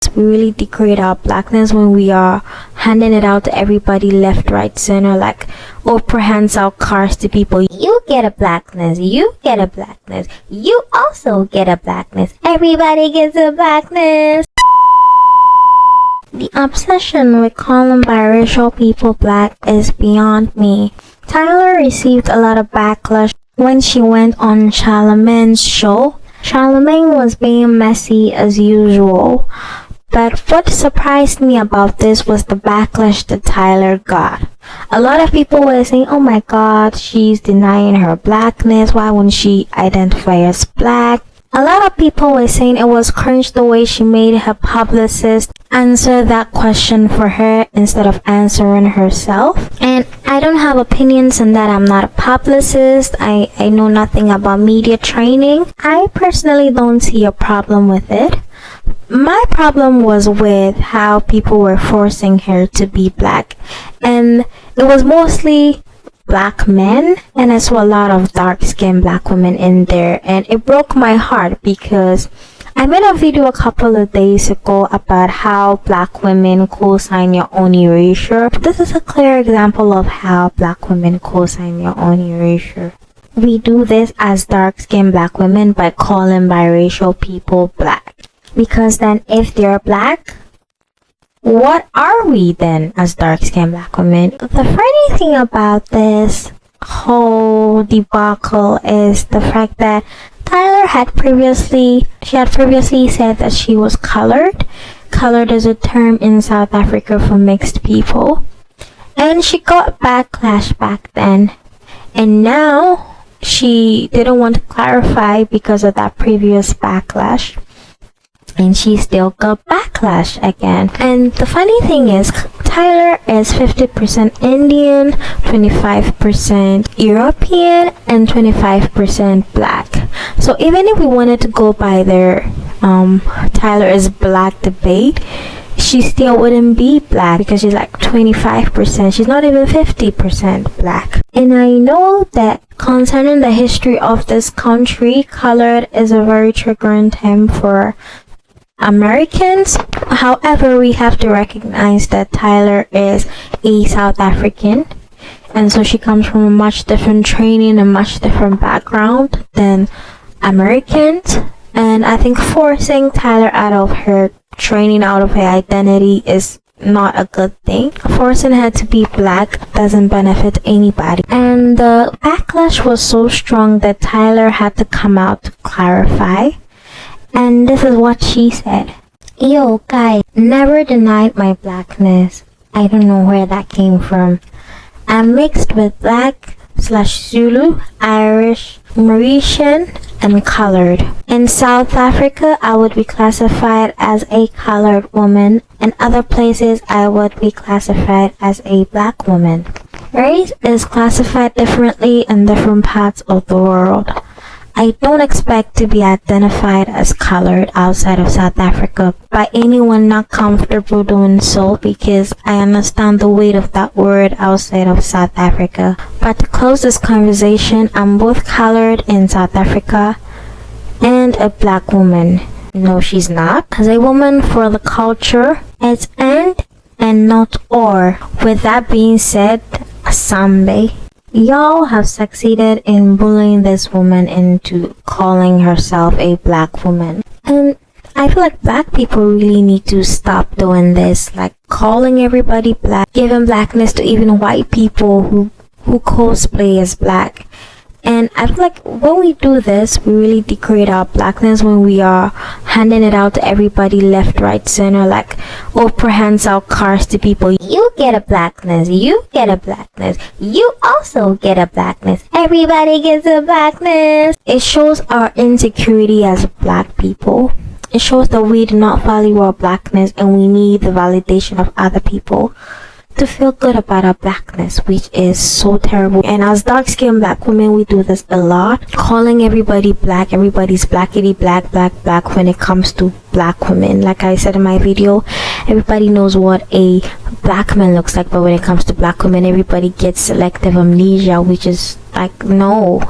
this, we really degrade our blackness when we are handing it out to everybody left, right, center. Like Oprah hands out cars to people. You get a blackness, you get a blackness, you also get a blackness, everybody gets a blackness. The obsession with calling biracial people black is beyond me. Tyla received a lot of backlash when she went on Charlemagne's show. Charlemagne was being messy as usual, but what surprised me about this was the backlash that Tyla got. A lot of people were saying, oh my god, she's denying her blackness, why wouldn't she identify as black? A lot of people were saying it was cringe the way she made her publicist answer that question for her instead of answering herself. And I don't have opinions on that. I'm not a publicist. I know nothing about media training. I personally don't see a problem with it. My problem was with how people were forcing her to be black. And it was mostly black men, and I saw a lot of dark-skinned black women in there, and it broke my heart because I made a video a couple of days ago about how black women co-sign your own erasure. This is a clear example of how black women co-sign your own erasure. We do this as dark-skinned black women by calling biracial people black, because then if they're black, what are we then as dark-skinned black women? The funny thing about this whole debacle is the fact that Tyla had previously said that she was colored. Colored is a term in South Africa for mixed people. And she got backlash back then. And now she didn't want to clarify because of that previous backlash. And she still got backlash again. And the funny thing is, Tyla is 50% Indian, 25% European, and 25% black. So even if we wanted to go by their Tyla is black debate, she still wouldn't be black because she's like 25%. She's not even 50% black. And I know that concerning the history of this country, colored is a very triggering term for Americans. However, we have to recognize that Tyla is a South African, and so she comes from a much different training and much different background than Americans. And I think forcing Tyla out of her training, out of her identity, is not a good thing. Forcing her to be black doesn't benefit anybody. And the backlash was so strong that Tyla had to come out to clarify. And this is what she said. Yo, guys, never denied my blackness. I don't know where that came from. I'm mixed with black/Zulu, Irish, Mauritian, and colored. In South Africa, I would be classified as a colored woman. In other places, I would be classified as a black woman. Race is classified differently in different parts of the world. I don't expect to be identified as colored outside of South Africa by anyone not comfortable doing so, because I understand the weight of that word outside of South Africa. But to close this conversation, I'm both colored in South Africa and a black woman. No, she's not. As a woman for the culture, it's and not or. With that being said, Asambe. Y'all have succeeded in bullying this woman into calling herself a black woman. And I feel like black people really need to stop doing this, like calling everybody black, giving blackness to even white people who cosplay as black. And I feel like when we do this, we really degrade our blackness when we are handing it out to everybody left, right, center. Like Oprah hands out cars to people. You get a blackness, you get a blackness, you also get a blackness, everybody gets a blackness. It shows our insecurity as black people. It shows that we do not value our blackness and we need the validation of other people to feel good about our blackness, which is so terrible. And as dark-skinned black women, we do this a lot, calling everybody black. Everybody's blackity black, black, black when it comes to black women. Like I said in my video, everybody knows what a black man looks like, but when it comes to black women, everybody gets selective amnesia, which is like, no.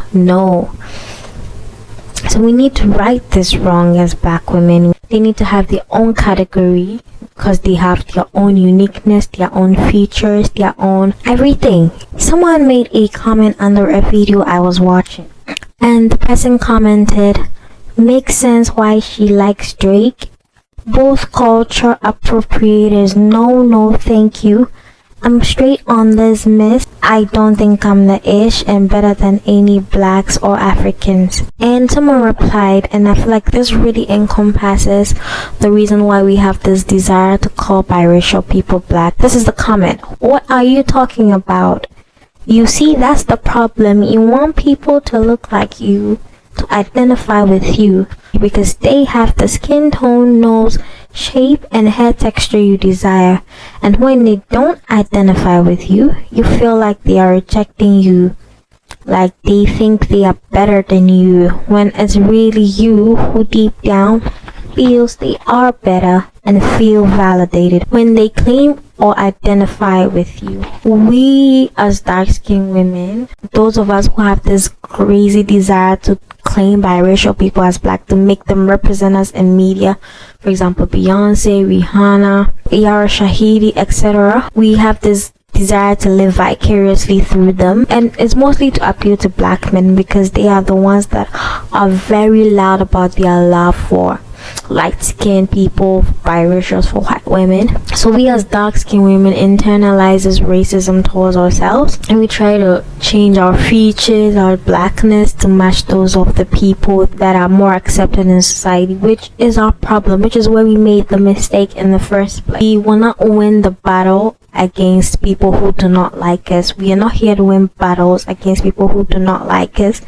So we need to right this wrong as black women. They need to have their own category because they have their own uniqueness, their own features, their own everything. Someone made a comment under a video I was watching, and the person commented, "Makes sense why she likes Drake. Both culture appropriators. No, thank you. I'm straight on this, miss. I don't think I'm the ish and better than any blacks or Africans." And someone replied, and I feel like this really encompasses the reason why we have this desire to call biracial people black. This is the comment. "What are you talking about? You see, that's the problem. You want people to look like you, to identify with you, because they have the skin tone, nose, shape, and hair texture you desire. And when they don't identify with you, you feel like they are rejecting you, like they think they are better than you, when it's really you who deep down feels they are better and feel validated when they claim or identify with you." We as dark-skinned women, those of us who have this crazy desire to claim biracial people as black, to make them represent us in media, for example Beyonce, Rihanna, Yara Shahidi, etc., we have this desire to live vicariously through them, and it's mostly to appeal to black men because they are the ones that are very loud about their love for light-skinned people, biracials for white women. So we as dark-skinned women internalize this racism towards ourselves, and we try to change our features, our blackness, to match those of the people that are more accepted in society, which is our problem, which is where we made the mistake in the first place. We will not win the battle against people who do not like us. We are not here to win battles against people who do not like us.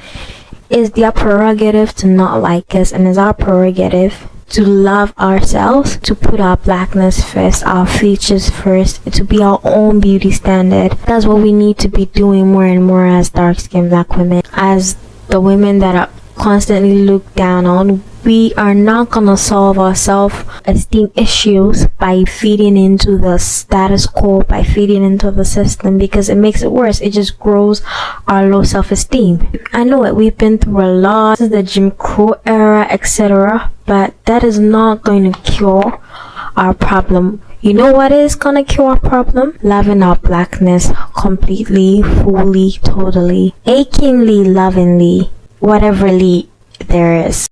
It's their prerogative to not like us, and it's our prerogative to love ourselves, to put our blackness first, our features first, to be our own beauty standard. That's what we need to be doing more and more as dark-skinned black women. As the women that are constantly looked down on, we are not gonna solve our self-esteem issues by feeding into the status quo, by feeding into the system, because it makes it worse. It just grows our low self-esteem. I know it, we've been through a lot. This is the Jim Crow era, etc., but that is not going to cure our problem. You know what is gonna cure our problem? Loving our blackness completely, fully, totally, achingly, lovingly, whateverly there is.